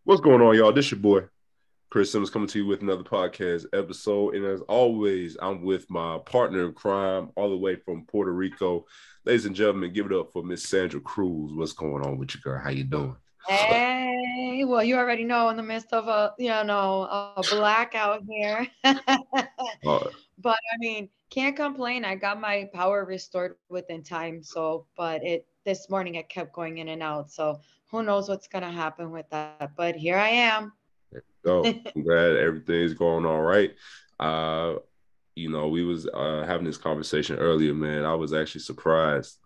What's going on, y'all? This your boy, Chris Simmons, coming to you with another podcast episode. And as always, I'm with my partner in crime, all the way from Puerto Rico. Ladies and gentlemen, give it up for Miss Sandra Cruz. What's going on with you, girl? How you doing? Hey, well, you already know in the midst of a blackout here. Uh, But I mean, can't complain. I got my power restored within time. But it this morning it kept going in and out. So who knows what's gonna happen with that? But here I am. so I'm glad everything's going all right. Uh, we was having this conversation earlier, man. I was actually surprised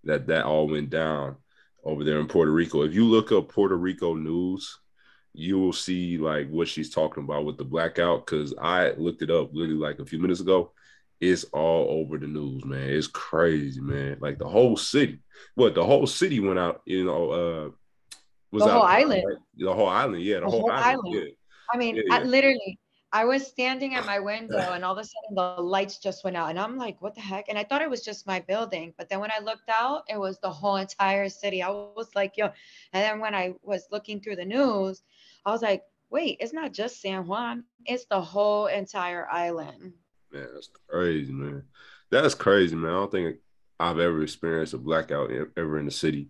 that all went down over there in Puerto Rico. If you look up Puerto Rico news, you will see like what she's talking about with the blackout. Because I looked it up literally like a few minutes ago. It's all over the news, man. It's crazy, man. Like the whole city. What the whole city went out, was The out, whole island. right? The whole island, yeah, the The whole whole island, island. yeah, I mean, yeah, I was standing at my window and all of a sudden the lights just went out. And I'm like, what the heck? And I thought it was just my building. But then when I looked out, it was the whole entire city. I was like, yo. And then when I was looking through the news, I was like, wait, it's not just San Juan, it's the whole entire island. man, that's crazy, man. That's crazy, man. I don't think I've ever experienced a blackout ever in the city.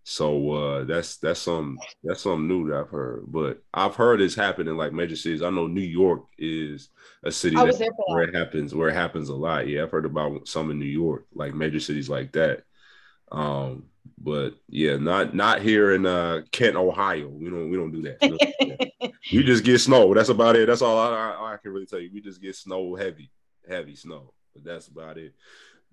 So that's something new that I've heard. But I've heard it's happened in like major cities. I know New York is a city I that was there for where it happens a lot. Yeah, I've heard about some in New York, like major cities like that. But yeah, not here in Kent, Ohio. We don't do that. We don't do that. that. We just get snow. That's about it. That's all I can really tell you. We just get snow, heavy snow. But that's about it.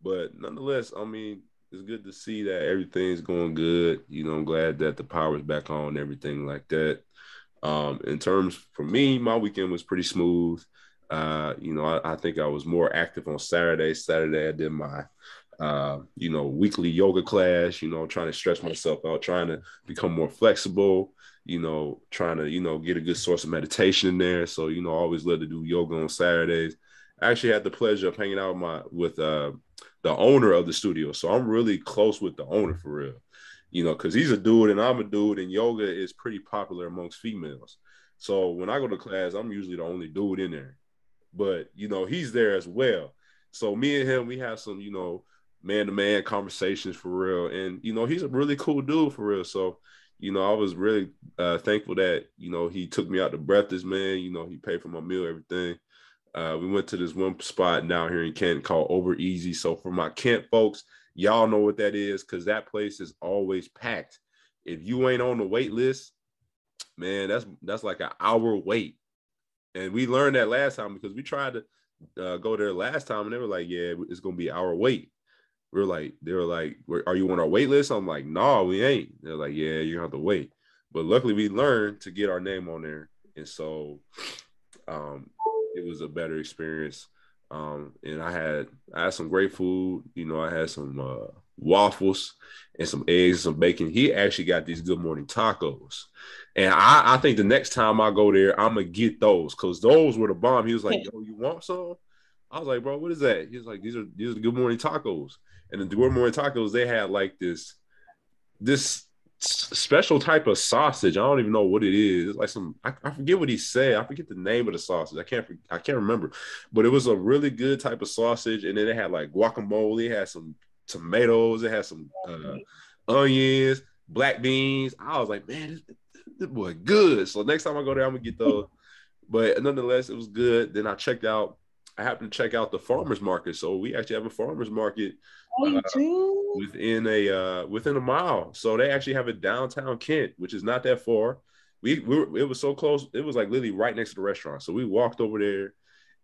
But nonetheless, I mean, it's good to see that everything's going good. I'm glad that the power's back on and everything like that. In terms for me, my weekend was pretty smooth. I think I was more active on Saturday. Saturday, I did my weekly yoga class, trying to stretch myself out, trying to become more flexible, trying to, get a good source of meditation in there. So, I always love to do yoga on Saturdays. I actually had the pleasure of hanging out with the owner of the studio. So I'm really close with the owner for real, because he's a dude and I'm a dude, and yoga is pretty popular amongst females. So when I go to class, I'm usually the only dude in there. But he's there as well. So me and him, we have some, man-to-man conversations for real. And he's a really cool dude for real. So, I was really thankful that, he took me out to breakfast, man. He paid for my meal, everything. We went to this one spot down here in Kent called Over Easy. So for my Kent folks, y'all know what that is, because that place is always packed. If you ain't on the wait list, man, that's like an hour wait. And we learned that last time because we tried to go there last time, and they were like, "Yeah, it's gonna be our wait." They were like, "Are you on our wait list?" I'm like, "No, we ain't." They're like, "Yeah, you have to wait." But luckily, we learned to get our name on there, and so um, it was a better experience. And I had some great food. I had some waffles and some eggs and some bacon. He actually got these good morning tacos. And I think the next time I go there, I'm gonna get those because those were the bomb. He was like, "Yo, you want some?" I was like, "Bro, what is that?" He was like, "These are the good morning tacos." And the good morning tacos, they had like this special type of sausage. I don't even know what it is. It's like I forget what he said. I forget the name of the sausage. I can't remember. But it was a really good type of sausage. And then it had like guacamole, it had some tomatoes, it had some onions, black beans. I was like, man, this boy good. So next time I go there, I'm gonna get those. But nonetheless, it was good. Then I happened to check out the farmers market. So we actually have a farmers market Oh, uh, you too? within a mile. So they actually have a downtown Kent, which is not that far. It was so close. It was like literally right next to the restaurant. So we walked over there,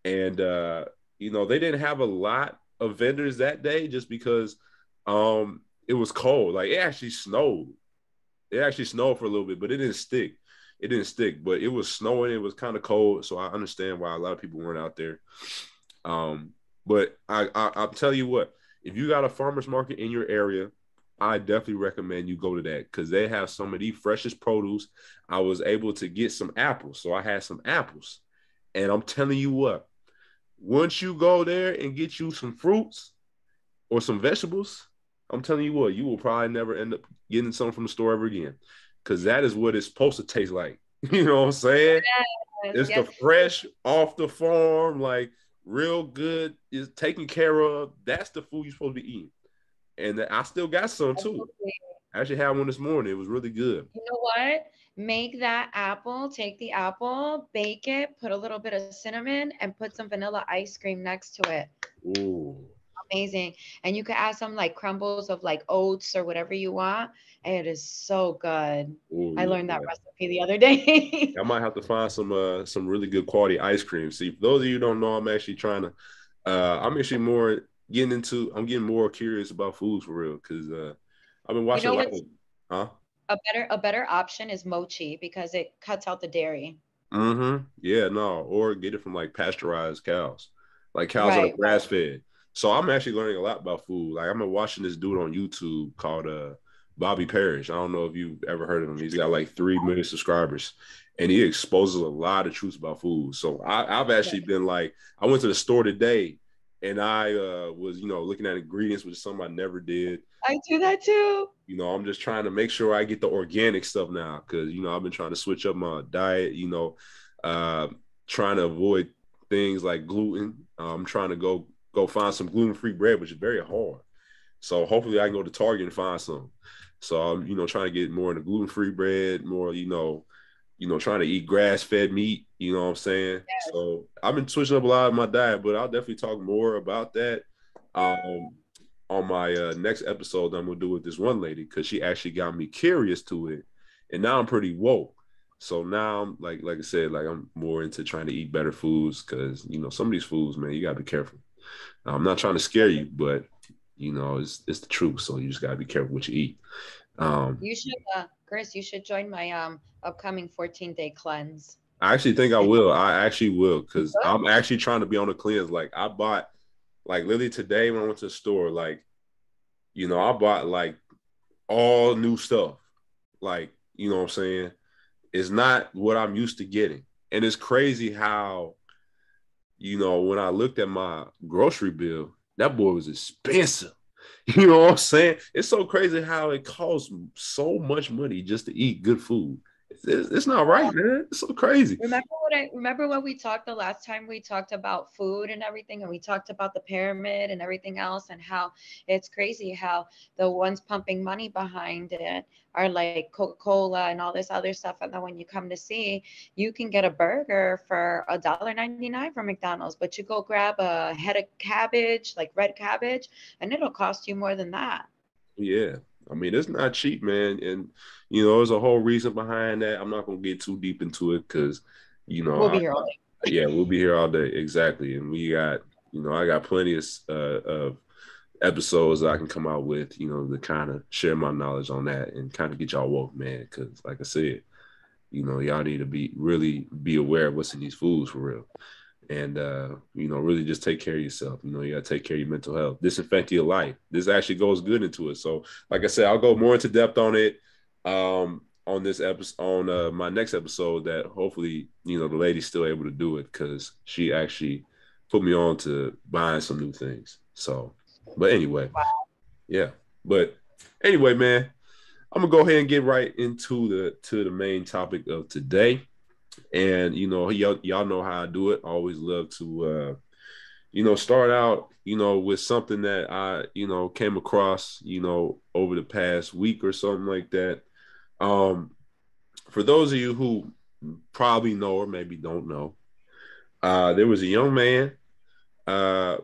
and they didn't have a lot of vendors that day just because it was cold. Like it actually snowed. It actually snowed for a little bit, but it didn't stick. It didn't stick, but it was snowing. It was kind of cold, so I understand why a lot of people weren't out there. Um, but I'll tell you what, if you got a farmer's market in your area, I definitely recommend you go to that because they have some of the freshest produce. I was able to get some apples, so I had some apples, and I'm telling you what, once you go there and get you some fruits or some vegetables, I'm telling you what, you will probably never end up getting some from the store ever again because that is what it's supposed to taste like. You know what I'm saying? Yes, It's the yes. fresh off the farm, like real good, is taken care of. That's the food you're supposed to be eating. And I still got some too. Absolutely. I actually had one this morning. It was really good. You know what? Make that apple, take the apple, bake it, put a little bit of cinnamon, and put some vanilla ice cream next to it. Ooh. Amazing. And you could add some like crumbles of like oats or whatever you want. It is so good. Ooh, I yeah, learned that yeah. recipe the other day. I might have to find some really good quality ice cream. See, for those of you who don't know, I'm actually trying to I'm actually more getting into I'm getting more curious about foods for real because I've been You watching a know lot what's of huh? a better option is mochi because it cuts out the dairy. Mm-hmm. Yeah, no, or get it from like pasteurized cows, like cows that are Right, grass fed. So I'm actually learning a lot about food. Like I'm watching this dude on YouTube called Bobby Parrish. I don't know if you've ever heard of him. He's got like 3 million subscribers, and he exposes a lot of truths about food. So I've actually right. been like, I went to the store today, and I was looking at ingredients, which is something I never did. I do that too. I'm just trying to make sure I get the organic stuff now because I've been trying to switch up my diet. Uh, trying to avoid things like gluten. I'm trying to go find some gluten free bread, which is very hard. So hopefully I can go to Target and find some. So I'm trying to get more into gluten free bread, more trying to eat grass fed meat. You know what I'm saying? So I've been switching up a lot of my diet, but I'll definitely talk more about that. Um, on my next episode that I'm gonna do with this one lady because she actually got me curious to it, and now I'm pretty woke. So now I'm like I said, like I'm more into trying to eat better foods because some of these foods, man, you gotta be careful. I'm not trying to scare you, but it's the truth. So you just gotta be careful what you eat. Um, You should, Chris, you should join my upcoming 14-day cleanse. I actually think I And will. I actually will you because should. I'm actually trying to be on a cleanse. Like I bought, like literally today when I went to the store, like I bought like all new stuff. Like, you know what I'm saying? It's not what I'm used to getting. And it's crazy how, when I looked at my grocery bill, that boy was expensive. You know what I'm saying? It's so crazy how it costs so much money just to eat good food. It's not right, man. It's so crazy. Remember when we talked the last time we talked about food and everything, and we talked about the pyramid and everything else, and how it's crazy how the ones pumping money behind it are like Coca-Cola and all this other stuff. And then when you come to see, you can get a burger for $1.99 from McDonald's, but you go grab a head of cabbage, like red cabbage, and it'll cost you more than that. Yeah. I mean, it's not cheap, man. And, there's a whole reason behind that. I'm not going to get too deep into it because, We'll be here all day. yeah, we'll be here all day. Exactly. And we got, I got plenty of episodes that I can come out with, to kind of share my knowledge on that and kind of get y'all woke, man. Because, like I said, y'all need to be aware of what's in these foods for real. And, really just take care of yourself. You got to take care of your mental health, disinfect your life. This actually goes good into it. So, like I said, I'll go more into depth on it on this episode, on my next episode that hopefully, the lady's still able to do it because she actually put me on to buying some new things. So, but anyway, yeah. But anyway, man, I'm gonna go ahead and get right into the main topic of today. And y'all know how I do it. I always love to start out, with something that I, came across, over the past week or something like that. Um, for those of you who probably know or maybe don't know, there was a young man uh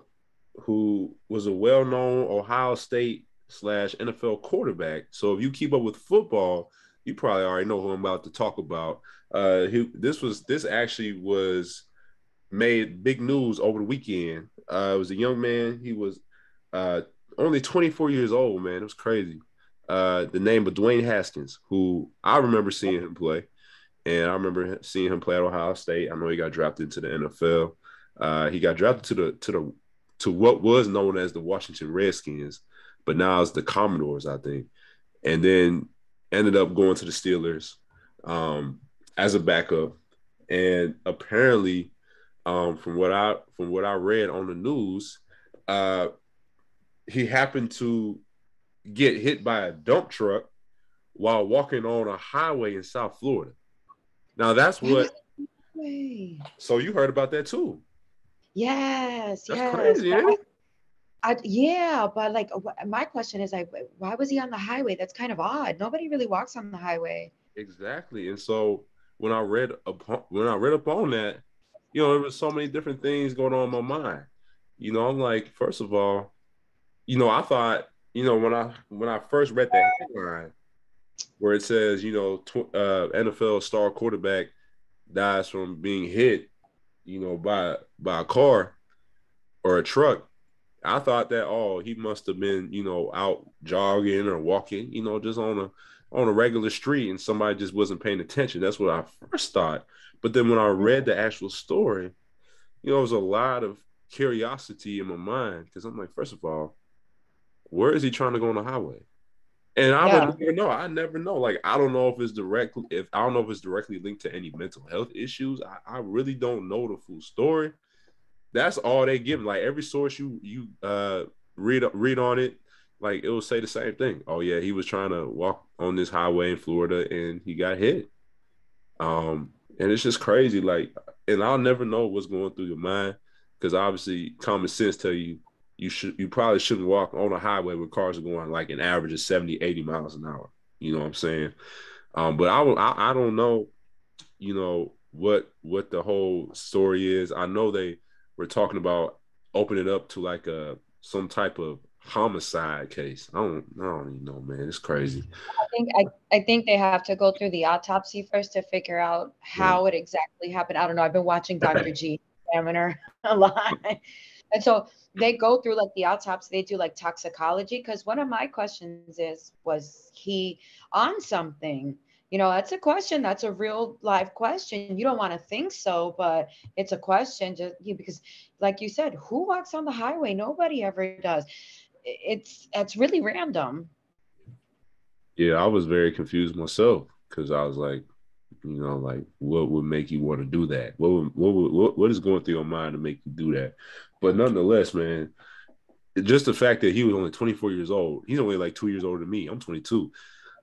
who was a well-known Ohio State slash NFL quarterback. So if you keep up with football, you probably already know who I'm about to talk about. This actually was made big news over the weekend. It was a young man. He was uh, only 24 years old, man. It was crazy. The name of Dwayne Haskins, who I remember seeing him play. And I remember seeing him play at Ohio State. I know he got drafted to the NFL. He got drafted to what was known as the Washington Redskins, but now it's the Commodores, I think. And then ended up going to the Steelers as a backup. And apparently, from what I read on the news, uh, he happened to get hit by a dump truck while walking on a highway in South Florida. Now that's Why was what. it that way? So you heard about that too? Yes, That's yes. crazy, ain't it? Yeah, but like, my question is, like, why was he on the highway? That's kind of odd. Nobody really walks on the highway. Exactly. And so when I read up on that, there was so many different things going on in my mind. I'm like, first of all, I thought, when I first read that headline where it says, NFL star quarterback dies from being hit, by a car or a truck. I thought that, oh, he must have been, out jogging or walking, just on a regular street, and somebody just wasn't paying attention. That's what I first thought. But then when I read the actual story, there was a lot of curiosity in my mind because I'm like, first of all, where is he trying to go on the highway? And I would Yeah, never know. I never know. Like, I don't know if I don't know if it's directly linked to any mental health issues. I really don't know the full story. That's all they give. Like every source you read on it, like it will say the same thing. Oh yeah, he was trying to walk on this highway in Florida and he got hit. And it's just crazy. Like, and I'll never know what's going through your mind because obviously common sense tell you you probably shouldn't walk on a highway where cars are going like an average of 70, 80 miles an hour. You know what I'm saying? But I don't know, what the whole story is. I know they were talking about opening it up to like some type of homicide case. I don't even know, man. It's crazy. I think they have to go through the autopsy first to figure out Right. how it exactly happened. I don't know. I've been watching Dr. G Examiner a lot. And so they go through like the autopsy, they do like toxicology. Because one of my questions is, was he on something? That's a question. That's a real live question. You don't want to think so, but it's a question just because, like you said, who walks on the highway? Nobody ever does. It's really random. Yeah, I was very confused myself because I was like, like what would make you want to do that? What is going through your mind to make you do that? But nonetheless, man, just the fact that he was only 24 years old, he's only like 2 years older than me. I'm 22.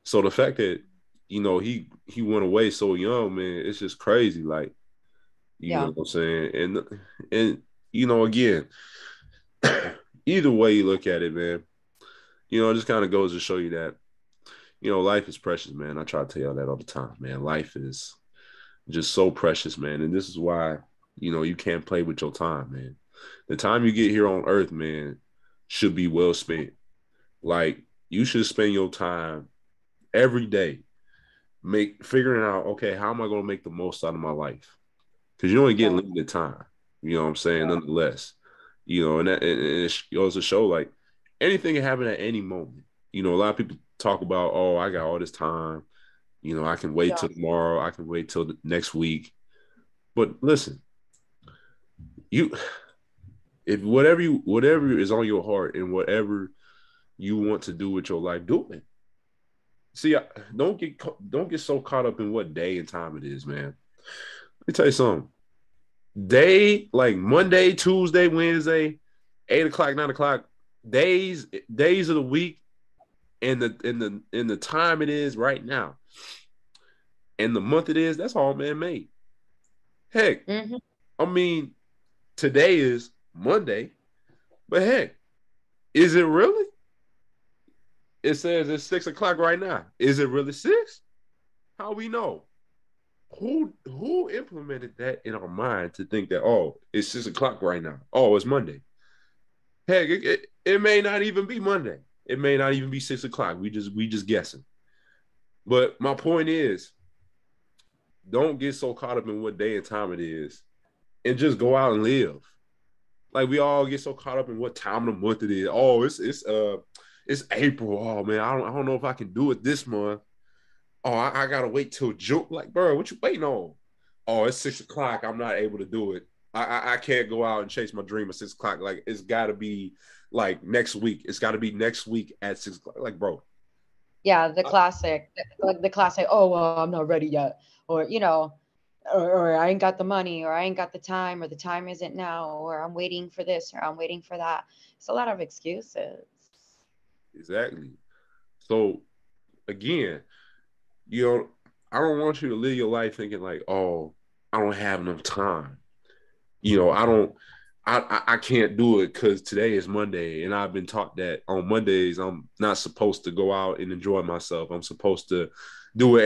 So the fact that he went away so young, man, it's just crazy. Like, you know Yeah. what I'm saying? And again, either way you look at it, man, it just kind of goes to show you that, life is precious, man. I try to tell y'all that all the time, man. Life is just so precious, man. And this is why, you can't play with your time, man. The time you get here on earth, man, should be well spent. Like, you should spend your time every day figuring out, okay, how am I going to make the most out of my life? Because you only get Right. limited time. You know what I'm saying? Nonetheless, and it goes to show like anything can happen at any moment. A lot of people talk about, oh, I got all this time. I can wait Yeah. till tomorrow. I can wait till the next week. But listen, you if whatever is on your heart and whatever you want to do with your life, do it. See, don't get so caught up in what day and time it is, man. Let me tell you something. Day like Monday, Tuesday, Wednesday, 8 o'clock, 9 o'clock, days of the week, and the time it is right now, and the month it is. That's all man made. Heck, Hmm. I mean, today is Monday, but heck, is it really? It says it's 6 o'clock right now. Is it really six? How we know? Who implemented that in our mind to think that, oh, it's 6 o'clock right now? Oh, it's Monday. Heck, it may not even be Monday. It may not even be 6 o'clock. We just guessing. But my point is, don't get so caught up in what day and time it is, and just go out and live. Like we all get so caught up in what time of the month it is. Oh, it's April. Oh man, I don't know if I can do it this month. Oh, I gotta wait till June. Like, bro, what you waiting on? Oh, it's 6 o'clock. I'm not able to do it. I can't go out and chase my dream at 6 o'clock. Like, it's got to be like next week. It's got to be next week at 6 o'clock. Like, bro, Yeah, the classic, like the classic, oh, well, I'm not ready yet. Or, or I ain't got the money, or I ain't got the time, or the time isn't now, or I'm waiting for this, or I'm waiting for that. It's a lot of excuses. exactly. So again, you know, I don't want you to live your life thinking like, oh, I don't have enough time. I don't. I can't do it because today is Monday, and I've been taught that on Mondays I'm not supposed to go out and enjoy myself. I'm supposed to do what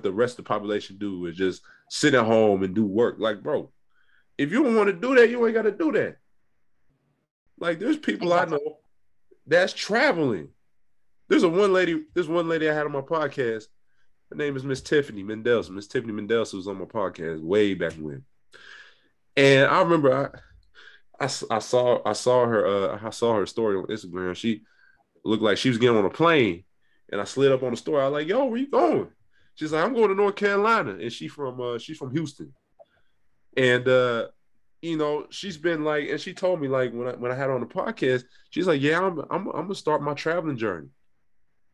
the rest of the population do, is just sit at home and do work. Like, bro, if you don't want to do that, you ain't got to do that. Like, there's people I Exactly. know that's traveling. This one lady I had on my podcast. Her name is Miss Tiffany Mendelson. Miss Tiffany Mendelson was on my podcast way back when. And I remember I saw her story on Instagram. She looked like she was getting on a plane, and I slid up on the story. I was like, "Yo, where you going?" She's like, "I'm going to North Carolina," and she's from Houston. And she's been like, and she told me like when I had her on the podcast, she's like, "Yeah, I'm gonna start my traveling journey."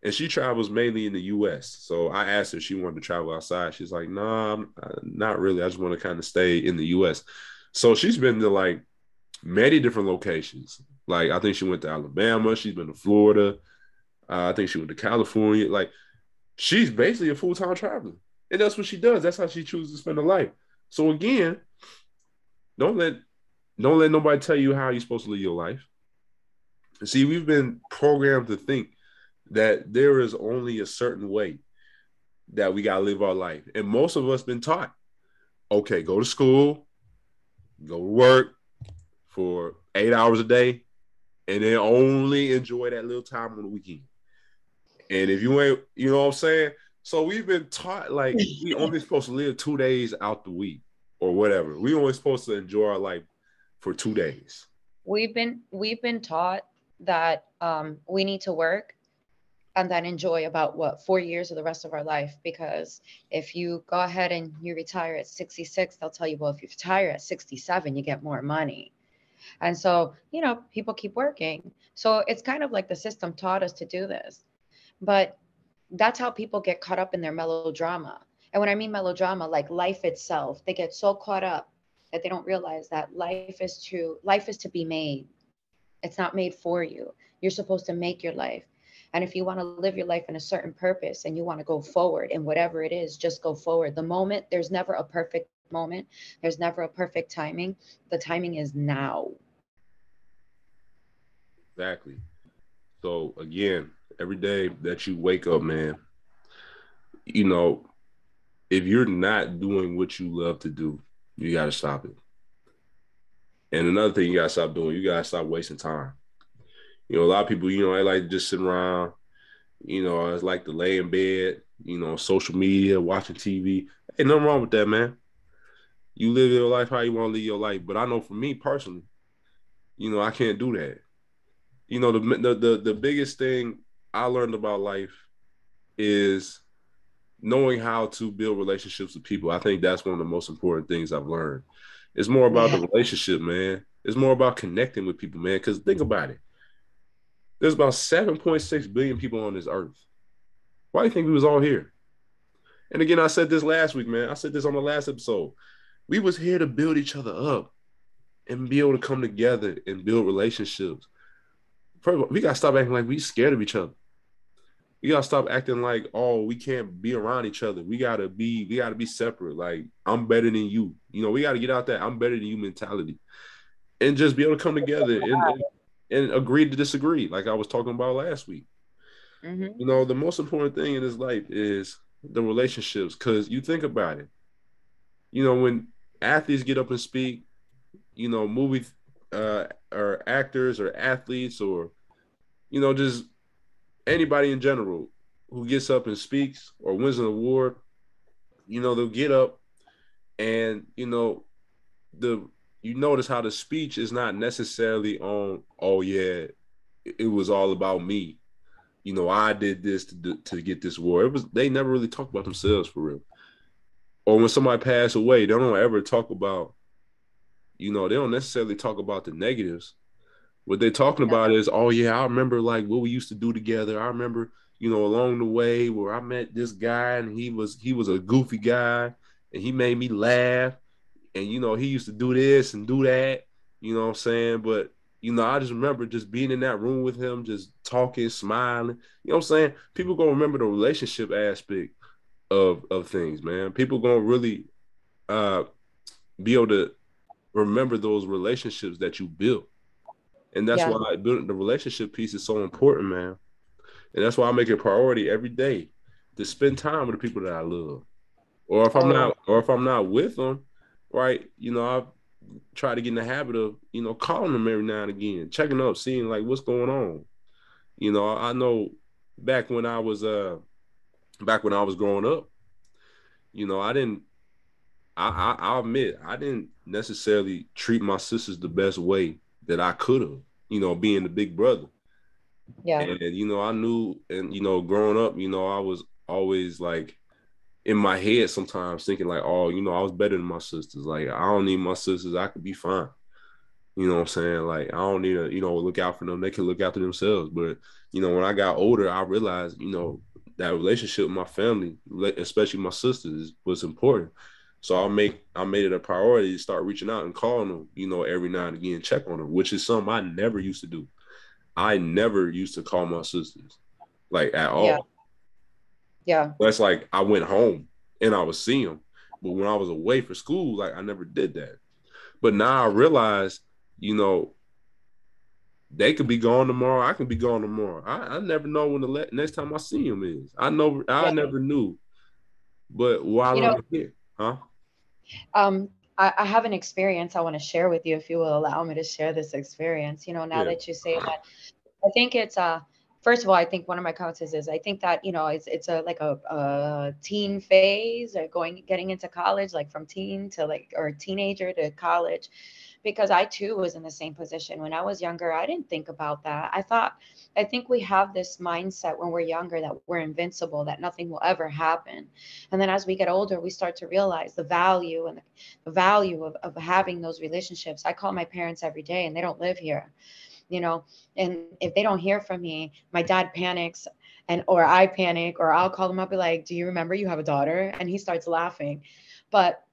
And she travels mainly in the U.S. So I asked her if she wanted to travel outside. She's like, "Nah, not really. I just want to kind of stay in the U.S." So she's been to like many different locations. Like, I think she went to Alabama. She's been to Florida. I think she went to California. Like, she's basically a full-time traveler. And that's what she does. That's how she chooses to spend her life. So again, don't let don't let nobody tell you how you're supposed to live your life. See, we've been programmed to think that there is only a certain way that we gotta live our life. And most of us been taught, okay, go to school, go to work for 8 hours a day, and then only enjoy that little time on the weekend. And if you ain't, you know what I'm saying? So we've been taught like we only supposed to live 2 days out the week or whatever. We only supposed to enjoy our life for 2 days. We've been taught that we need to work and then enjoy about what 4 years of the rest of our life, because if you go ahead and you retire at 66, they'll tell you, well, if you retire at 67 you get more money. And so people keep working, so it's kind of like the system taught us to do this. But that's how people get caught up in their melodrama. And when I mean melodrama, like life itself, they get so caught up that they don't realize that life is to be made. It's not made for you. You're supposed to make your life. And if you want to live your life in a certain purpose and you want to go forward in whatever it is, just go forward. There's never a perfect moment. There's never a perfect timing. The timing is now. Exactly. So again, every day that you wake up, man, you know, if you're not doing what you love to do, you gotta stop it. And another thing you gotta stop doing, you gotta stop wasting time. A lot of people, they like to just sit around, it's like to lay in bed, social media, watching TV. Ain't nothing wrong with that, man. You live your life how you want to live your life. But I know for me personally, I can't do that. The biggest thing I learned about life is knowing how to build relationships with people. I think that's one of the most important things I've learned. It's more about Yeah. the relationship, man. It's more about connecting with people, man. Because think about it. There's about 7.6 billion people on this earth. Why do you think we was all here? And again, I said this last week, man. I said this on the last episode. We was here to build each other up and be able to come together and build relationships. First of all, we gotta stop acting like we scared of each other. We gotta stop acting like, oh, we can't be around each other. We gotta be separate. Like, I'm better than you. We gotta get out that I'm better than you mentality and just be able to come together and agree to disagree, like I was talking about last week. Hmm. The most important thing in this life is the relationships, because you think about it. When athletes get up and speak, movie or actors or athletes or just anybody in general who gets up and speaks or wins an award, they'll get up and the you notice how the speech is not necessarily on, oh yeah, it was all about me. I did this to get this award. They never really talk about themselves for real. Or when somebody passed away, they don't ever talk about, they don't necessarily talk about the negatives. What they're talking about is, oh yeah, I remember like what we used to do together. I remember, along the way where I met this guy and he was a goofy guy and he made me laugh. And he used to do this and do that, what I'm saying? But I just remember just being in that room with him, just talking, smiling. You know what I'm saying? People gonna remember the relationship aspect of things, man. People gonna really uh be able to remember those relationships that you built. And that's Yeah. why building the relationship piece is so important, man. And that's why I make it a priority every day to spend time with the people that I love. Oh, Or if I'm not with them, right, I try to get in the habit of, calling them every now and again, checking up, seeing like what's going on. I know back when I was growing up, I didn't I'll admit I didn't necessarily treat my sisters the best way that I could have, being the big brother. yeah. And I knew, and growing up, I was always like in my head sometimes thinking like, oh, I was better than my sisters. Like I don't need my sisters. I could be fine. You know what I'm saying? Like I don't need to, look out for them. They can look after themselves. But when I got older, I realized, that relationship with my family, especially my sisters, was important. So I made it a priority to start reaching out and calling them, every now and again, check on them, which is something I never used to do. I never used to call my sisters like at Yeah. all. Yeah. That's like I went home and I would see them. But when I was away for school, like I never did that. But now I realize, you know, they could be gone tomorrow. I can be gone tomorrow. I never know when the next time I see them is. I Yeah. never knew. But while You know, I'm here, huh? I have an experience I want to share with you if you will allow me to share this experience. Now Yeah. that you say that, I think it's first of all, I think one of my comments is I think that, it's a like a teen phase or getting into college, like from teen to like or teenager to college, because I too was in the same position when I was younger. I didn't think about that. I think we have this mindset when we're younger that we're invincible, that nothing will ever happen. And then as we get older, we start to realize the value and the value of having those relationships. I call my parents every day and they don't live here, and if they don't hear from me, my dad panics, and or I panic, or I'll call him up, be like, do you remember you have a daughter? And he starts laughing. But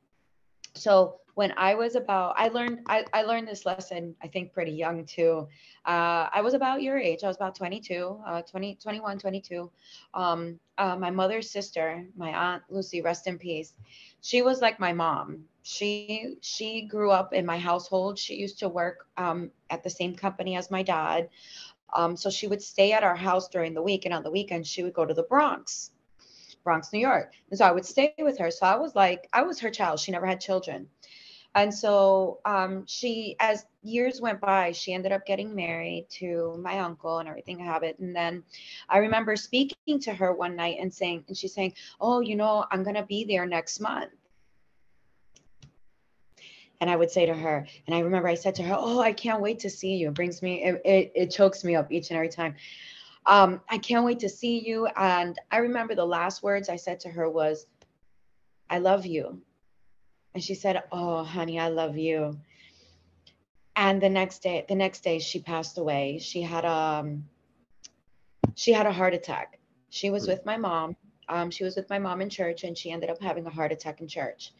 so when I was about, I learned this lesson, I think pretty young too. I was about your age. I was about 22, 20, 21, 22. My mother's sister, my aunt Lucy, rest in peace. She was like my mom. She grew up in my household. She used to work at the same company as my dad. So she would stay at our house during the week, and on the weekend she would go to the Bronx, New York. And so I would stay with her. So I was her child. She never had children. And so as years went by, she ended up getting married to my uncle and everything happened. And then I remember speaking to her one night and she's saying, oh, I'm going to be there next month. And I would say to her, and I remember I said to her, oh, I can't wait to see you. It chokes me up each and every time. I can't wait to see you. And I remember the last words I said to her was, I love you. And she said, oh, honey, I love you. And the next day she passed away. She had a heart attack. She was with my mom. She was with my mom in church, and she ended up having a heart attack in church.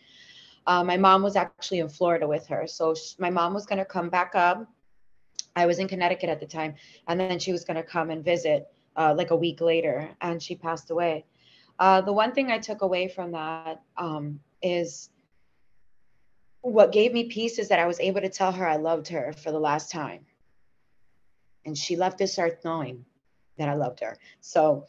My mom was actually in Florida with her. So my mom was going to come back up. I was in Connecticut at the time. And then she was going to come and visit like a week later. And she passed away. The one thing I took away from that is what gave me peace is that I was able to tell her I loved her for the last time. And she left this earth knowing that I loved her. So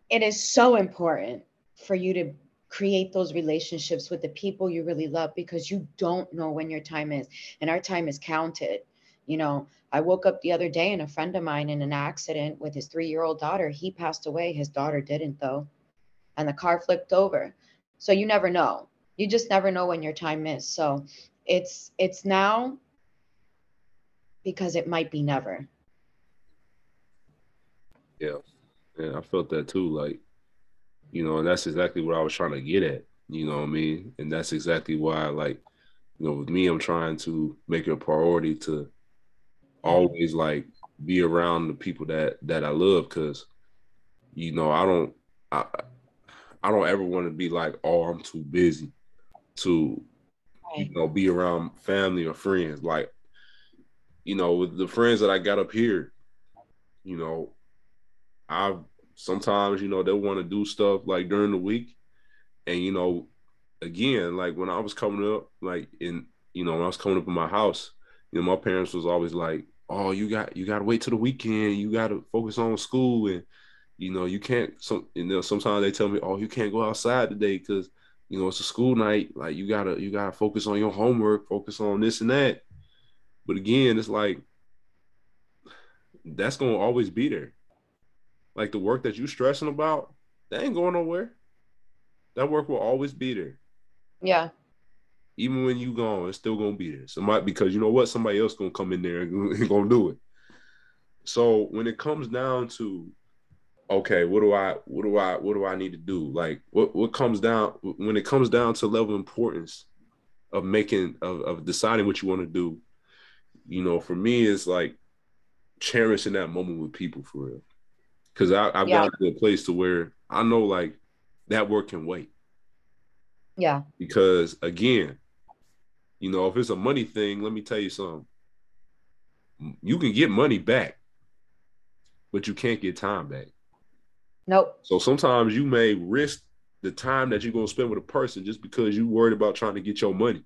it is so important for you to create those relationships with the people you really love, because you don't know when your time is, and our time is counted. I woke up the other day and a friend of mine in an accident with his 3-year-old daughter. He passed away. His daughter didn't, though. And the car flipped over. So you never know. You just never know when your time is. So it's now, because it might be never. Yeah. Yeah. I felt that too. Like, and that's exactly what I was trying to get at. You know what I mean? And that's exactly why, like, with me, I'm trying to make it a priority to Yeah. always like be around the people that I love, because I don't I I don't ever want to be like, oh, I'm too busy to Right. be around family or friends. Like, with the friends that I got up here, you know I sometimes they'll want to do stuff like during the week, And again, like when I was coming up, like when I was coming up in my house, my parents was always like, "Oh, you got to wait till the weekend. You got to focus on school, and you can't." Sometimes they tell me, "Oh, you can't go outside today because it's a school night. Like you gotta focus on your homework, focus on this and that." But again, it's like that's gonna always be there. Like the work that you stressing about, that ain't going nowhere. That work will always be there. Yeah. Even when you gone, it's still gonna be there. Because you know what, somebody else gonna come in there and gonna do it. So when it comes down to, okay, what do I need to do? Like what comes down when it comes down to level of importance of of deciding what you want to do, for me it's like cherishing that moment with people for real. Because I've Yeah. gotten to a place to where I know like that work can wait. Yeah. Because again, if it's a money thing, let me tell you something. You can get money back, but you can't get time back. Nope. So sometimes you may risk the time that you're gonna spend with a person just because you worried about trying to get your money.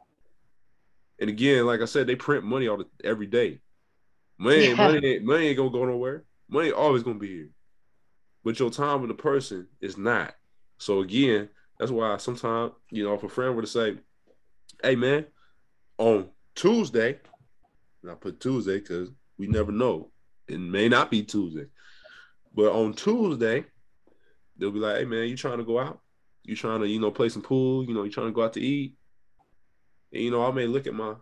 And again, like I said, they print money every day. Money, Yeah. money ain't gonna go nowhere. Money always gonna be here. But your time with the person is not. So again, that's why sometimes, if a friend were to say, "Hey man, on Tuesday," and I put Tuesday because we never know. It may not be Tuesday. But on Tuesday, they'll be like, "Hey man, you trying to go out? You trying to, play some pool, you trying to go out to eat?" And I may look at my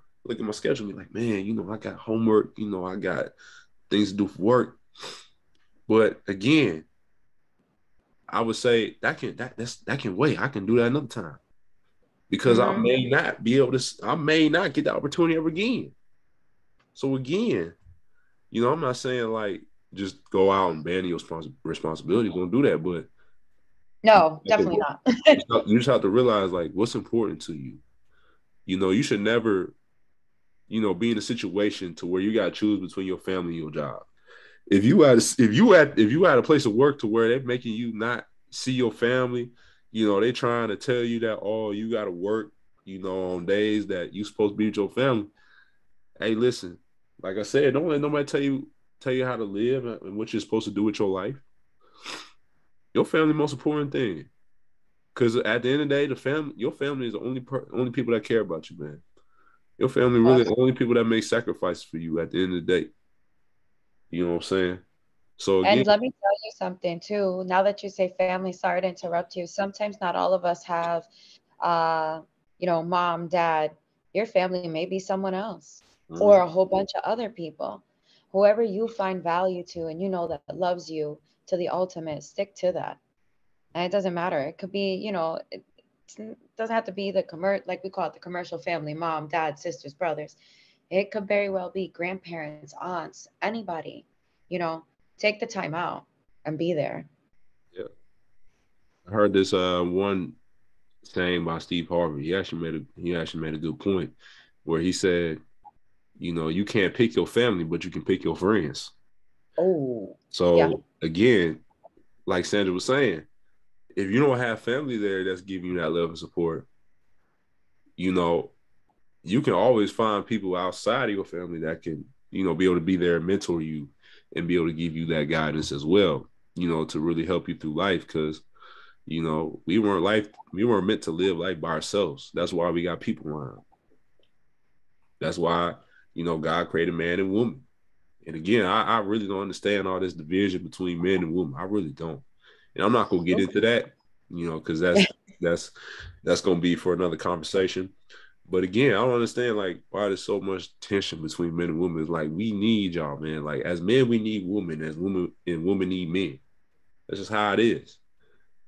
schedule and be like, "Man, I got homework, I got things to do for work." But again, I would say that can wait. I can do that another time. Because I Hmm. may not be able to, I may not get the opportunity ever again. So again, I'm not saying like just go out and abandon your responsibility. Don't do that, but No, definitely not. you just have to realize like what's important to you. You should never, be in a situation to where you got to choose between your family and your job. If you had a place of work to where they're making you not see your family, they trying to tell you that, oh, you got to work, on days that you supposed to be with your family. Hey, listen, like I said, don't let nobody tell you how to live and what you're supposed to do with your life. Your family, most important thing, because at the end of the day, your family is the only people that care about you, man. Your family really the only people that make sacrifices for you at the end of the day. You know what I'm saying? So again, And let me tell you something too. Now that you say family, sorry to interrupt you. Sometimes not all of us have, uh, mom, dad. Your family may be someone else or a whole bunch of other people. Whoever you find value to and you know that loves you to the ultimate, stick to that. And it doesn't matter. It could be, it doesn't have to be like we call it the commercial family, mom, dad, sisters, brothers. It could very well be grandparents, aunts, anybody. You know, take the time out and be there. yeah, I heard this one saying by Steve Harvey. He actually made a good point where he said, you can't pick your family, but you can pick your friends. Oh, yeah. So again, like Sandra was saying, if you don't have family there that's giving you that love and support, you know, you can always find people outside of your family that can, be able to be there and mentor you and be able to give you that guidance as well, to really help you through life. Cause, we weren't meant to live life by ourselves. That's why we got people around. That's why, God created man and woman. And again, I really don't understand all this division between men and women. I really don't. And I'm not gonna get Nope. into that, because that's gonna be for another conversation. But again, I don't understand like why there's so much tension between men and women. It's like we need y'all, man. Like as men, we need women, as women and women need men. That's just how it is.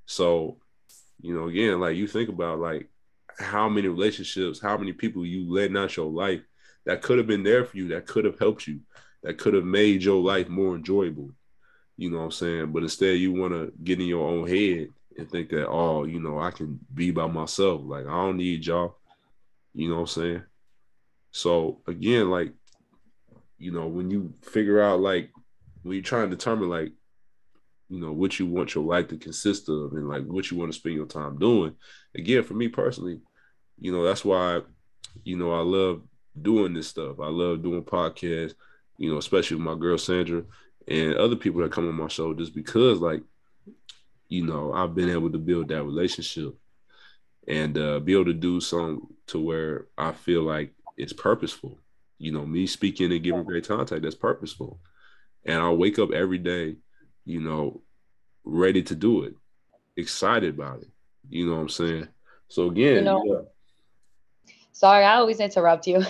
So, again, like you think about like how many relationships, how many people you letting out your life that could have been there for you, that could have helped you, that could have made your life more enjoyable. You know what I'm saying? But instead you want to get in your own head and think that, oh, I can be by myself. Like I don't need y'all. You know what I'm saying? So again, like, when you figure out like when you try to determine like what you want your life to consist of and like what you want to spend your time doing. Again, for me personally, that's why, I love doing this stuff. I love doing podcasts, especially with my girl Sandra and other people that come on my show, just because like, I've been able to build that relationship and be able to do something to where I feel like it's purposeful. Me speaking and giving great contact, that's purposeful. And I'll wake up every day, you know, ready to do it, excited about it. You know what I'm saying? So You again, know, sorry, I always interrupt you.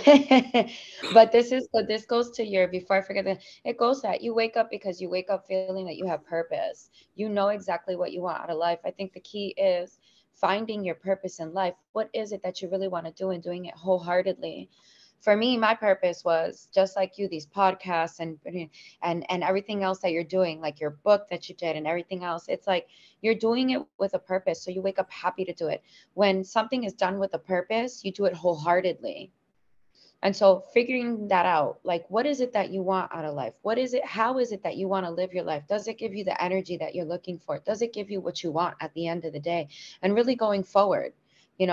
But this goes to your, before I forget that, it goes that you wake up because you wake up feeling that you have purpose. You know exactly what you want out of life. I think the key is finding your purpose in life. What is it that you really want to do and doing it wholeheartedly? For me, my purpose was just like you, these podcasts and everything else that you're doing, like your book that you did and everything else. It's like you're doing it with a purpose. So you wake up happy to do it. When something is done with a purpose, you do it wholeheartedly. And so figuring that out, like what is it that you want out of life? What is it? How is it that you want to live your life? Does it give you the energy that you're looking for? Does it give you what you want at the end of the day? And really going forward, I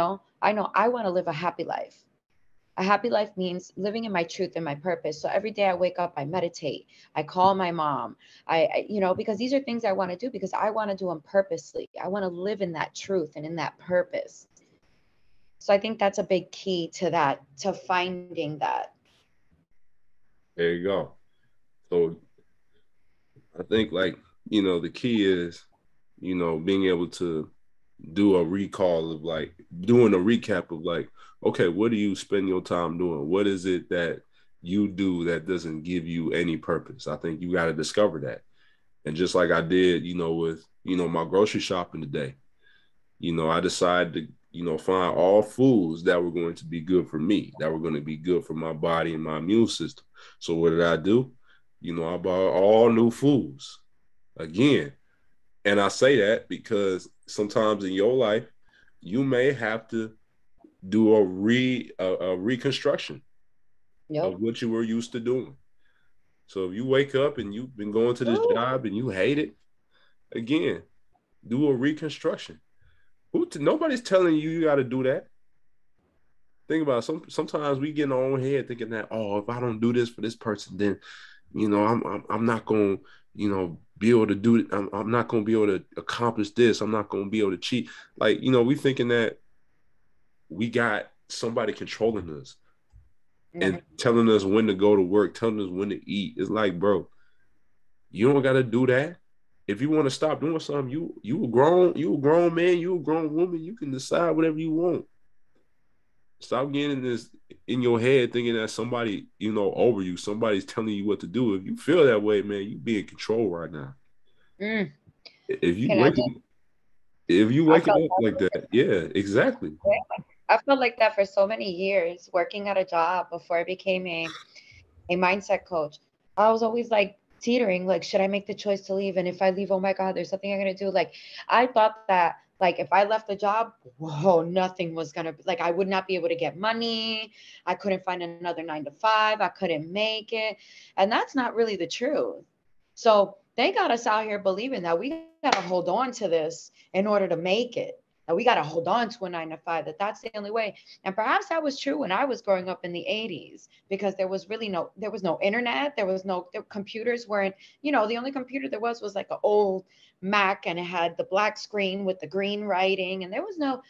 know I want to live a happy life. A happy life means living in my truth and my purpose. So every day I wake up, I meditate, I call my mom, because these are things I want to do because I want to do them purposely. I want to live in that truth and in that purpose. So I think that's a big key to that, to finding that. there you go. So I think like, the key is, being able to do a recall of like doing a recap of like, okay, what do you spend your time doing? What is it that you do that doesn't give you any purpose? I think you got to discover that. And just like I did, with, my grocery shopping today, I decided to, find all foods that were going to be good for me, that were going to be good for my body and my immune system. So what did I do? I bought all new foods again. And I say that because sometimes in your life, you may have to do a reconstruction Yep. of what you were used to doing. So if you wake up and you've been going to this Ooh, job and you hate it, again, do a reconstruction. Nobody's telling you got to do that. Think about it. Sometimes we get in our own head thinking that, oh, if I don't do this for this person, then I'm not going to be able to do it. I'm not going to be able to accomplish this. I'm not going to be able to cheat. Like, we thinking that we got somebody controlling us and mhm. telling us when to go to work, telling us when to eat. It's like, bro, you don't got to do that. If you want to stop doing something, you a grown man, you a grown woman. You can decide whatever you want. Stop getting this in your head thinking that somebody, over you, somebody's telling you what to do. If you feel that way, man, you be in control right now. Mm. If you Can I wake just, if you I waking felt up like that, yeah, exactly. I felt like that for so many years working at a job before I became a mindset coach. I was always like teetering, like, should I make the choice to leave? And if I leave, oh my God, there's something I'm gonna do. Like, I thought that, like, if I left the job, whoa, nothing was gonna, like, I would not be able to get money. I couldn't find another 9 to 5. I couldn't make it. And that's not really the truth. So they got us out here believing that we got to hold on to this in order to make it. That we got to hold on to a 9 to 5, that's the only way. And perhaps that was true when I was growing up in the 80s, because there was no internet. The computers weren't, the only computer there was like an old Mac, and it had the black screen with the green writing, and there was no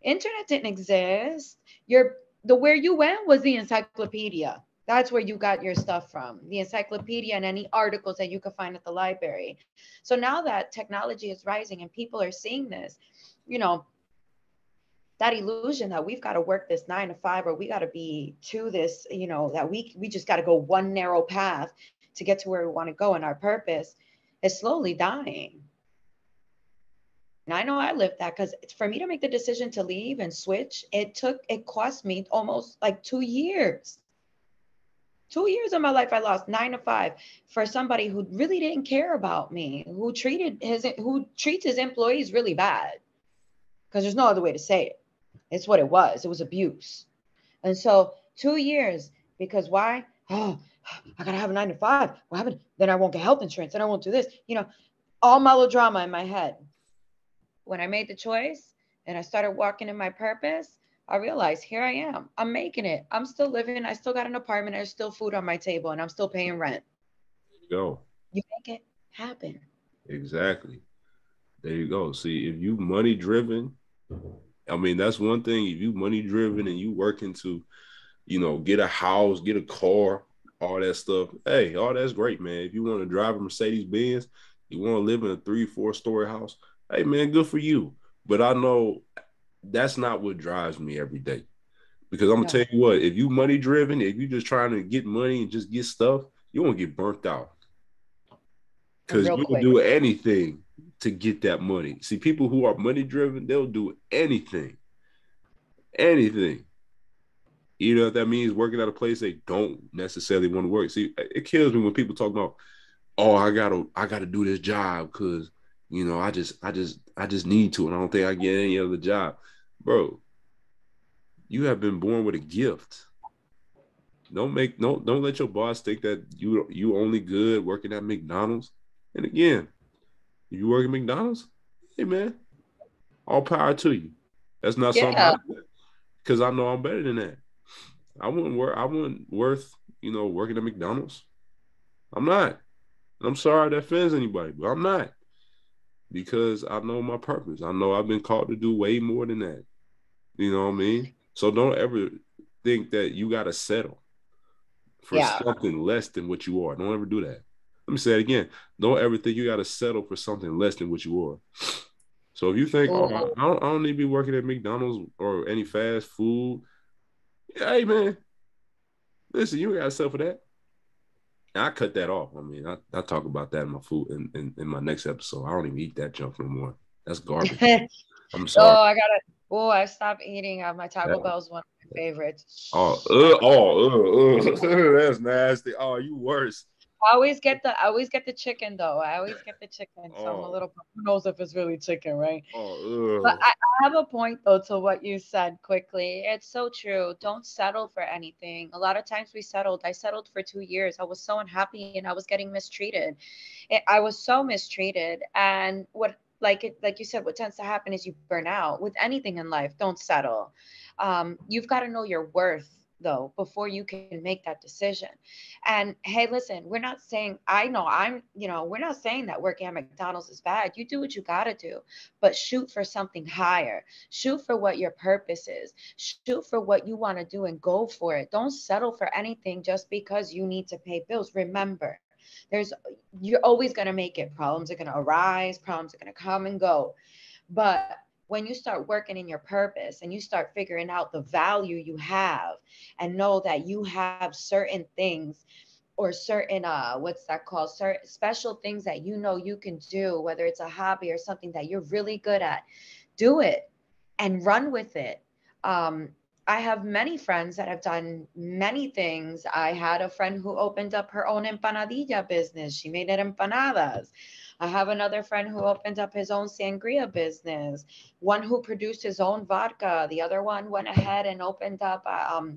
internet, didn't exist. The where you went was the encyclopedia. That's where you got your stuff from, the encyclopedia and any articles that you could find at the library. So now that technology is rising and people are seeing this, you know, that illusion that we've got to work this 9 to 5, or we got to be to this, that we just got to go one narrow path to get to where we want to go in our purpose, is slowly dying. And I know I lived that, because for me to make the decision to leave and switch, it cost me almost like 2 years. 2 years of my life I lost 9 to 5 for somebody who really didn't care about me, who treats his employees really bad. Because there's no other way to say it. It's what it was. It was abuse. And so 2 years, because why? Oh, I gotta have a 9 to 5. What happened? Then I won't get health insurance. Then I won't do this. all melodrama in my head. When I made the choice and I started walking in my purpose, I realized here I am. I'm making it. I'm still living. I still got an apartment. There's still food on my table and I'm still paying rent. There you go. You make it happen. Exactly. There you go. See, if you money driven, I mean, that's one thing. If you money driven and you working to, get a house, get a car, all that stuff. Hey, all that's great, man. If you want to drive a Mercedes Benz, you want to live in a 3-4 story house. Hey, man, good for you. But I know that's not what drives me every day. Because I'm gonna No, tell you what, if you money driven, if you just trying to get money and just get stuff, you won't get burnt out. and Because real you'll quick. do anything to get that money. See, people who are money driven, they'll do anything. Anything. If that means working at a place they don't necessarily want to work. See, it kills me when people talk about, oh, I gotta do this job because I just need to, and I don't think I get any other job. Bro, you have been born with a gift. Don't let your boss think that you only good working at McDonald's. And again, if you work at McDonald's, hey man, all power to you. That's not something Yeah. because I know I'm better than that. I wouldn't worth, working at McDonald's. I'm not. I'm sorry that offends anybody, but I'm not. Because I know my purpose. I know I've been called to do way more than that. You know what I mean? So don't ever think that you gotta settle for Yeah. something less than what you are. Don't ever do that. Let me say it again. Don't ever think you gotta settle for something less than what you are. So if you think, oh, Ooh. I don't need to be working at McDonald's or any fast food, hey man, listen, you ain't gotta settle for that. And I cut that off. I mean, I talk about that in my food in my next episode. I don't even eat that junk no more. That's garbage. I'm sorry. Oh, I gotta. Oh, I stopped eating. My Taco That, Bell is one of my oh, favorites. I that's nasty. Oh, you worse. I always get the chicken though. I always get the chicken, so I'm a Oh, little. Who knows if it's really chicken, right? But oh, I have a point though to what you said quickly. It's so true. Don't settle for anything. A lot of times we settled. I settled for 2 years. I was so unhappy and I was getting mistreated. I was so mistreated. And like you said, what tends to happen is you burn out with anything in life. Don't settle. You've got to know your worth though before you can make that decision. And hey, listen, we're not saying I know I'm, we're not saying that working at McDonald's is bad. You do what you got to do, but shoot for something higher. Shoot for what your purpose is. Shoot for what you want to do and go for it. Don't settle for anything just because you need to pay bills. Remember, there's you're always going to make it. Problems are going to arise, problems are going to come and go. But when you start working in your purpose and you start figuring out the value you have and know that you have certain things or certain what's that called, certain special things that you can do, whether it's a hobby or something that you're really good at, do it and run with it. I have many friends that have done many things. I had a friend who opened up her own empanadilla business. She made it empanadas. I have another friend who opened up his own sangria business, one who produced his own vodka. The other one went ahead and opened up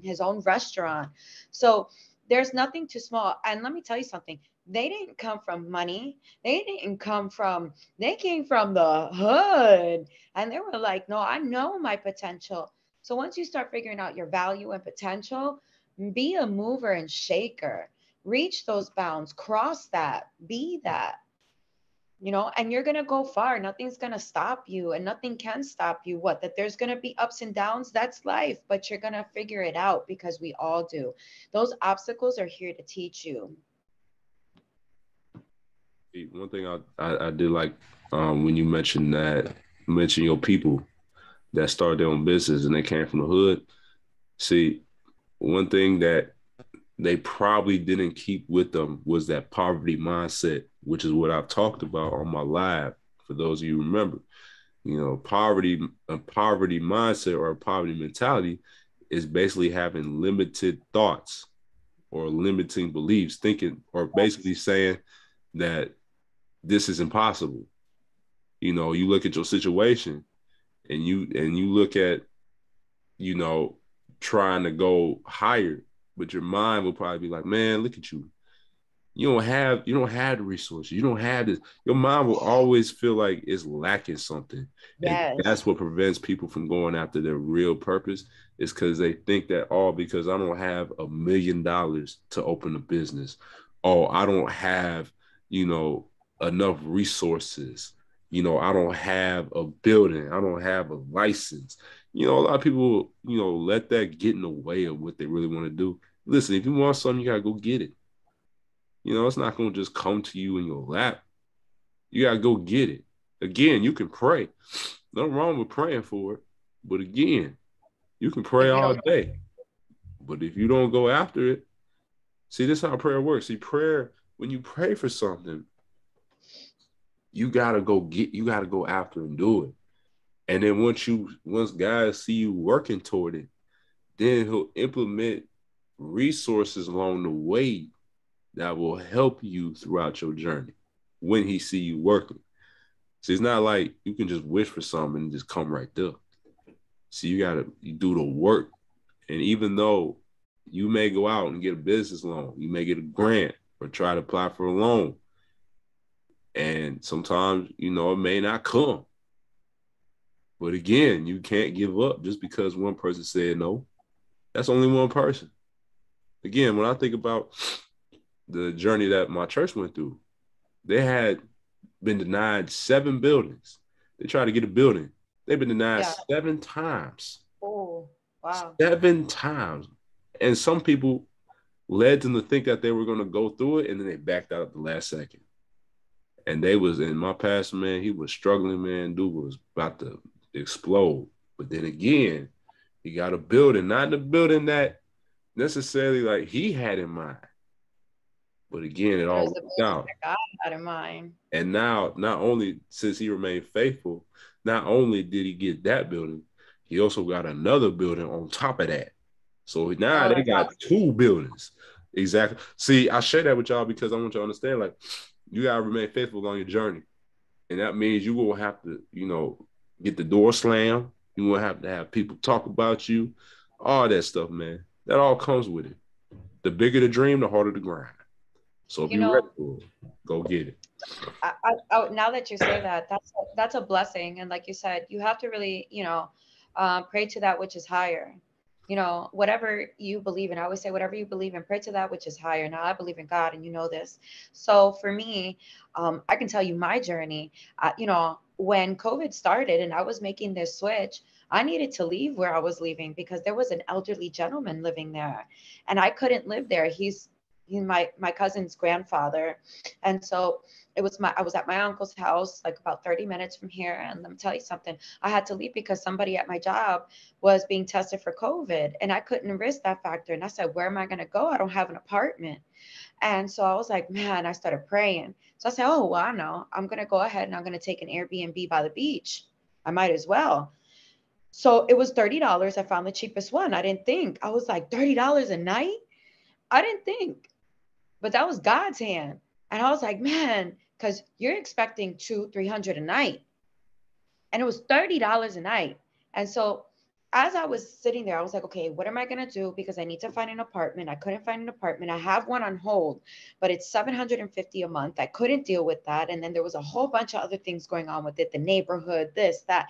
his own restaurant. So there's nothing too small. And let me tell you something. They didn't come from money. They came from the hood. And they were like, no, I know my potential. So once you start figuring out your value and potential, be a mover and shaker. Reach those bounds, cross that, be that, and you're going to go far. Nothing's going to stop you and nothing can stop you. What? That there's going to be ups and downs. That's life, but you're going to figure it out because we all do. Those obstacles are here to teach you. one thing I did like when you mentioned your people that started their own business and they came from the hood. See, one thing that they probably didn't keep with them was that poverty mindset, which is what I've talked about on my live. For those of you who remember, a poverty mindset or a poverty mentality is basically having limited thoughts or limiting beliefs, thinking or basically saying that this is impossible. You look at your situation and you look at, you know, trying to go higher, but your mind will probably be like, man, look at you. You don't have the resources. You don't have this. Your mind will always feel like it's lacking something. And Yes. that's what prevents people from going after their real purpose, is because they think that, oh, because I don't have $1 million to open a business. Oh, I don't have, you know, enough resources. I don't have a building. I don't have a license. A lot of people, let that get in the way of what they really want to do. Listen, if you want something, you gotta go get it. It's not going to just come to you in your lap. You got to go get it. Again, you can pray. Nothing wrong with praying for it. But again, you can pray If you all don't, day. But if you don't go after it, see, this is how prayer works. See, prayer, when you pray for something, you got to go after and do it. And then once God see you working toward it, then he'll implement resources along the way that will help you throughout your journey when he see you working. So it's not like you can just wish for something and just come right there. So you do the work. And even though you may go out and get a business loan, you may get a grant or try to apply for a loan. And sometimes, it may not come. But again, you can't give up just because one person said no. That's only one person. Again, when I think about the journey that my church went through, they had been denied 7 buildings. They tried to get a building. They've been denied yeah. 7 times. Oh, wow. 7 times. And some people led them to think that they were going to go through it, and then they backed out at the last second. And my pastor, man, he was struggling, man. Dude was about to explode. But then again, he got a building, not the building that necessarily like he had in mind. But again, it It all was the worked building out. that God had in mind. And now, not only since he remained faithful, not only did he get that building, he also got another building on top of that. So now Oh, they that's got awesome. 2 buildings. Exactly. See, I share that with y'all because I want you to understand, like, you gotta remain faithful on your journey. And that means you will have to, get the door slammed. You will have to have people talk about you, all that stuff, man. That all comes with it. The bigger the dream, the harder the grind. So You be ready know, for it. Go get it. now that you say that, that's a blessing. And like you said, you have to really, pray to that which is higher. Whatever you believe in. I always say, whatever you believe in, pray to that which is higher. Now, I believe in God, and you know this. So for me, I can tell you my journey. When COVID started and I was making this switch, I needed to leave where I was leaving because there was an elderly gentleman living there, and I couldn't live there. He's my cousin's grandfather, and so I was at my uncle's house, like about 30 minutes from here. And let me tell you something, I had to leave because somebody at my job was being tested for COVID, and I couldn't risk that factor. And I said, where am I going to go? I don't have an apartment. And so I was like, man, I started praying. So I said, oh, well, I know, I'm going to go ahead and I'm going to take an Airbnb by the beach. I might as well. So it was $30. I found the cheapest one. I didn't think. I was like, $30 a night? I didn't think. But that was God's hand. And I was like, man, because you're expecting 300 a night. And it was $30 a night. And so as I was sitting there, I was like, okay, what am I going to do? Because I need to find an apartment. I couldn't find an apartment. I have one on hold, but it's $750 a month. I couldn't deal with that. And then there was a whole bunch of other things going on with it, the neighborhood, this, that.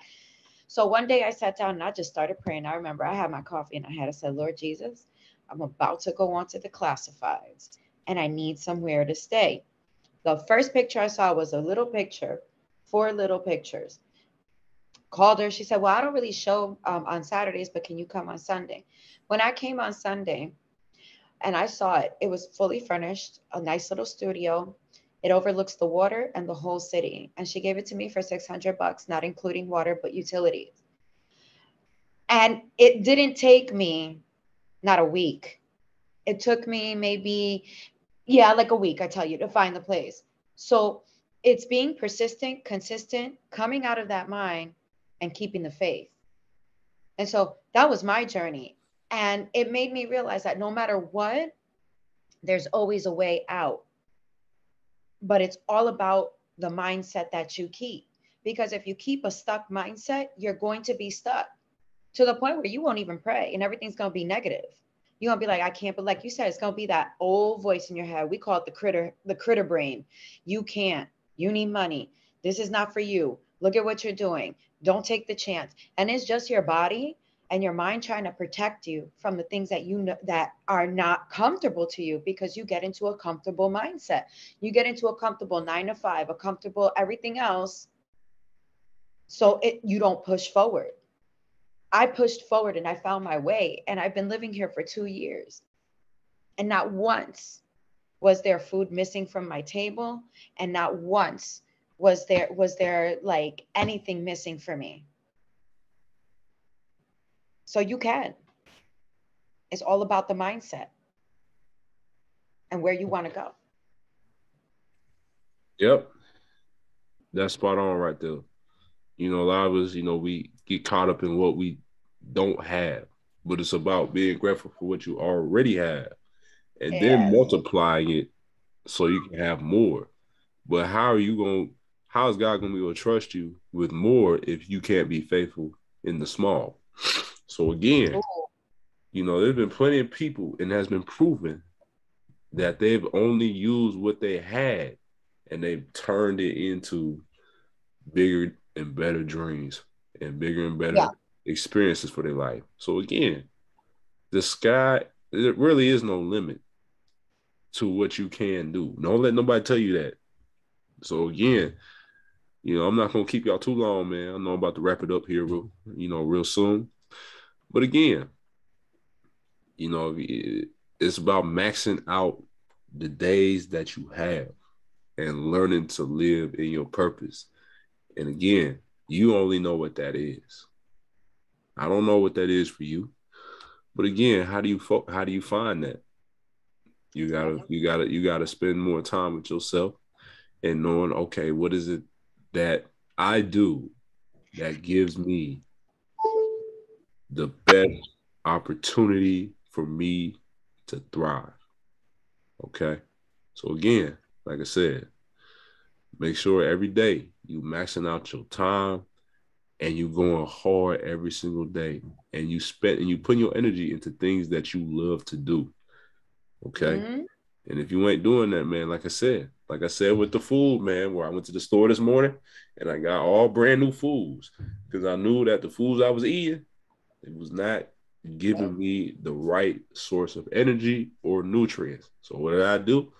So one day I sat down and I just started praying. I remember I had my coffee and I said, Lord Jesus, I'm about to go onto the classifieds and I need somewhere to stay. The first picture I saw was a little picture, 4 little pictures. Called her. She said, well, I don't really show on Saturdays, but can you come on Sunday? When I came on Sunday and I saw it, it was fully furnished, a nice little studio. It overlooks the water and the whole city. And she gave it to me for $600, not including water, but utilities. And it didn't take me not a week. It took me maybe, yeah, like a week, I tell you, to find the place. So it's being persistent, consistent, coming out of that mind and keeping the faith. And so that was my journey. And it made me realize that no matter what, there's always a way out. But it's all about the mindset that you keep. Because if you keep a stuck mindset, you're going to be stuck to the point where you won't even pray and everything's going to be negative. You're gonna be like, I can't, but like you said, it's gonna be that old voice in your head. We call it the critter brain. You can't, you need money. This is not for you. Look at what you're doing. Don't take the chance. And it's just your body and your mind trying to protect you from the things that you know that are not comfortable to you, because you get into a comfortable mindset. You get into a comfortable 9 to 5, a comfortable everything else. So you don't push forward. I pushed forward and I found my way, and I've been living here for 2 years. And not once was there food missing from my table, and not once was there like anything missing for me. So you can. It's all about the mindset and where you want to go. Yep, that's spot on right there. You know, a lot of us, we get caught up in what we don't have, but it's about being grateful for what you already have and then Yes. multiplying it so you can have more. But how is God going to be able to trust you with more if you can't be faithful in the small? So again, Ooh. there's been plenty of people, and has been proven that they've only used what they had and they've turned it into bigger and better dreams and bigger and better Yeah. experiences for their life. So again, the sky, there really is no limit to what you can do. Don't let nobody tell you that. So again, I'm not gonna keep y'all too long, man. I know I'm about to wrap it up here, real soon. But again, it's about maxing out the days that you have and learning to live in your purpose. And again, you only know what that is. I don't know what that is for you. But again, how do you find that? You gotta spend more time with yourself and knowing, okay, what is it that I do that gives me the best opportunity for me to thrive? Okay. So again, like I said, make sure every day you maxing out your time and you going hard every single day, and you putting your energy into things that you love to do. Okay. Mm-hmm. And if you ain't doing that, man, like I said with the food, man, where I went to the store this morning and I got all brand new foods because I knew that the foods I was eating, it was not giving me the right source of energy or nutrients. So what did I do?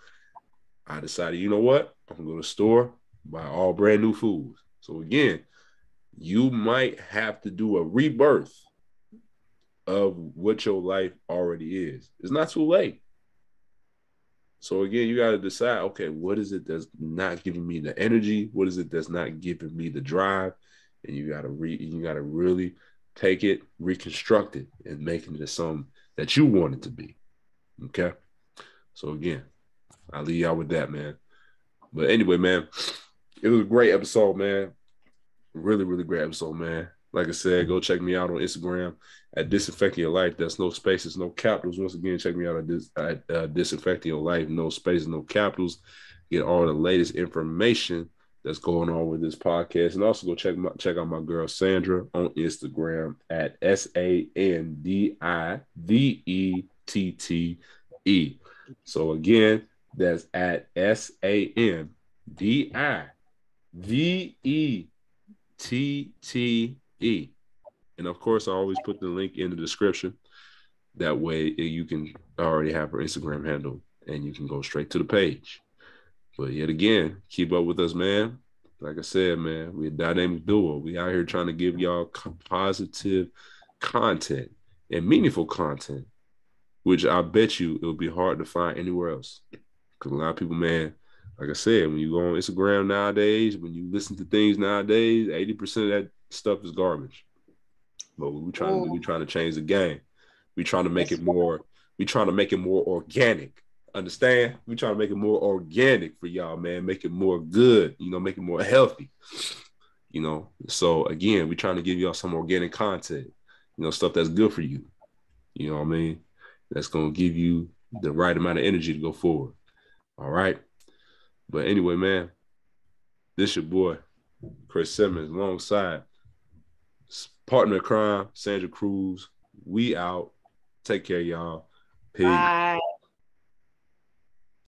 I decided, you know what? I'm going to go to the store, buy all brand new foods. So again, you might have to do a rebirth of what your life already is. It's not too late. So again, you got to decide, okay, what is it that's not giving me the energy? What is it that's not giving me the drive? And you got to really take it, reconstruct it, and make it into something that you want it to be. Okay. So again, I'll leave y'all with that, man. But anyway, man, it was a great episode, man. Really, really great episode, man. Like I said, go check me out on Instagram at Disinfecting Your Life. That's no spaces, no capitals. Once again, check me out at Disinfecting Your Life. No spaces, no capitals. Get all the latest information that's going on with this podcast. And also go check out my girl Sandra on Instagram at SANDIVETTE. So again, that's at SANDIVETTE. And of course, I always put the link in the description. That way you can already have her Instagram handle and you can go straight to the page. But yet again, keep up with us, man. Like I said, man, we're a dynamic duo. We out here trying to give y'all positive content and meaningful content, which I bet you it'll be hard to find anywhere else. Because a lot of people, man, like I said, when you go on Instagram nowadays, when you listen to things nowadays, 80% of that stuff is garbage. But what we're trying to do, we're trying to change the game. We're trying to make it more, we're trying to make it more organic. Understand? We're trying to make it more organic for y'all, man. Make it more good, make it more healthy. So again, we're trying to give y'all some organic content, stuff that's good for you. You know what I mean? That's gonna give you the right amount of energy to go forward. All right. But anyway, man, this your boy, Chris Simmons, alongside partner in crime, Sandra Cruz. We out. Take care, y'all. Peace. Bye.